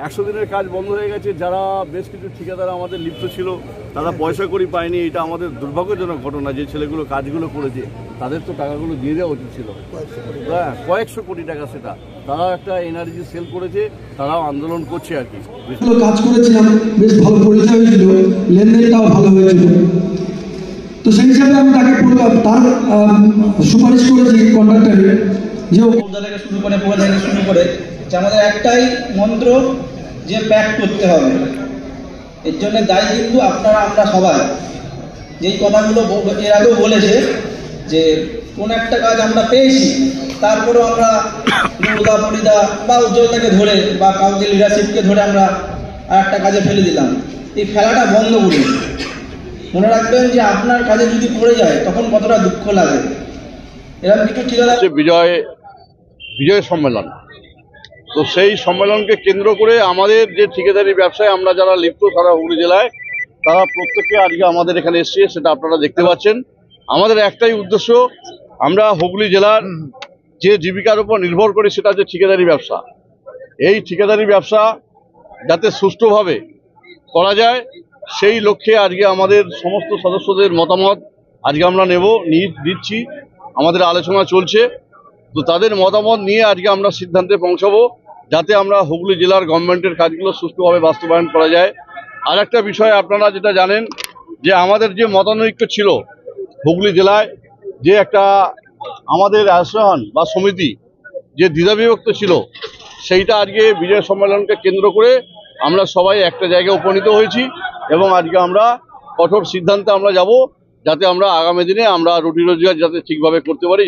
100 দিনের কাজ বন্ধ হয়ে গেছে। যারা বেশ কিছু ঠিকাদার আমাদের লিপ্ত ছিল, তারা পয়সা করি পায়নি। এটা আমাদের দুর্ভাগ্যজনক ঘটনা। যে ছেলেগুলো কাজগুলো করেছে তাদের তো টাকাগুলো দিয়ে দেওয়া উচিত ছিল। হ্যাঁ, কয়েকশো কোটি টাকা। সেটা তারাও একটা এনার্জি সেল করেছে, তারাও আন্দোলন করছে আর কি। কাজ করেছিলাম, বেশ ভালো পরিচয় হয়েছিল, লেনদেনটাও ভালো হয়েছিল। তো সেই হিসাবে আমি তাকে তার সুপারিশ করেছি কন্ট্রাক্টরে, যে থেকে শুরু করে পোড়া থেকে শুরু করে যে আমাদের একটাই মন্ত্র, যে প্যাক করতে হবে। এর জন্য দায়ী কিন্তু আপনারা, আমরা সবাই। যেই কথাগুলো এর আগেও বলেছে যে কোন একটা কাজ আমরা পেয়েছি, তারপরেও আমরা নুরদা ফরিদা বা উজ্জ্বলতাকে ধরে বা কাউকে লিডারশিপকে ধরে আমরা আর একটা কাজে ফেলে দিলাম। এই ফেলাটা বন্ধ করুন। মনে রাখবেন যে আপনার কাজে যদি পড়ে যায় তখন কতটা দুঃখ লাগে। এরকম কিছু ঠিকাদার বিজয় সম্মেলন, তো সেই সম্মেলনকে কেন্দ্র করে আমাদের যে ঠিকাদারি ব্যবসায় আমরা যারা লিপ্ত সারা হুগলি জেলায়, তারা প্রত্যেকে আজকে আমাদের এখানে এসছে। সেটা আপনারা দেখতে পাচ্ছেন। আমাদের একটাই উদ্দেশ্য, আমরা হুগলি জেলার যে জীবিকার উপর নির্ভর করে, সেটা হচ্ছে ঠিকাদারি ব্যবসা। এই ঠিকাদারি ব্যবসা যাতে সুষ্ঠুভাবে করা যায়, সেই লক্ষ্যে আজকে আমাদের সমস্ত সদস্যদের মতামত আজকে আমরা দিচ্ছি। আমাদের আলোচনা চলছে। তো তাদের মতামত নিয়ে আজকে আমরা সিদ্ধান্তে পৌঁছাবো, যাতে আমরা হুগলি জেলার গভর্নমেন্টের কাজগুলো সুষ্ঠুভাবে বাস্তবায়ন করা যায়। আর একটা বিষয় আপনারা যেটা জানেন, যে আমাদের যে মতানৈক্য ছিল হুগলি জেলায়, যে একটা আমাদের অ্যাসোসিয়েশন বা সমিতি যে দ্বিধাবিভক্ত ছিল, সেইটা আজকে বিজয় সম্মেলনকে কেন্দ্র করে আমরা সবাই একটা জায়গায় উপনীত হয়েছি। এবং আজকে আমরা কঠোর সিদ্ধান্তে আমরা যাব, যাতে আমরা আগামী দিনে আমরা রুটি রোজগার যাতে ঠিকভাবে করতে পারি।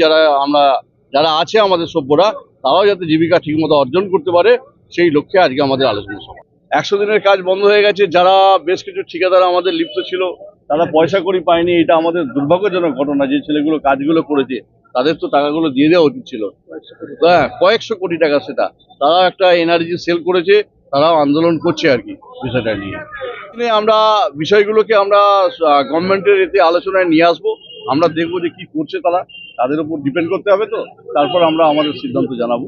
যারা আছে আমাদের সভ্যরা, তারাও যাতে জীবিকা ঠিকমতো অর্জন করতে পারে, সেই লক্ষ্যে আজকে আমাদের আলোচনা সভা। 100 দিনের কাজ বন্ধ হয়ে গেছে। যারা বেশ কিছু ঠিকাদার আমাদের লিপ্ত ছিল, তারা পয়সা করি পায়নি। এটা আমাদের দুর্ভাগ্যজনক ঘটনা। যে ছেলেগুলো কাজগুলো করেছে তাদের তো টাকাগুলো দিয়ে দেওয়া উচিত ছিল। হ্যাঁ, কয়েকশো কোটি টাকা। সেটা তারাও একটা এনার্জি সেল করেছে, তারাও আন্দোলন করছে আর কি বিষয়টা নিয়ে। আমরা বিষয়গুলোকে আমরা গভর্নমেন্টের এতে আলোচনায় নিয়ে আসবো। আমরা দেখবো যে কি করছে তারা, তাদের উপর ডিপেন্ড করতে হবে। তো তারপর আমরা আমাদের সিদ্ধান্ত জানাবো।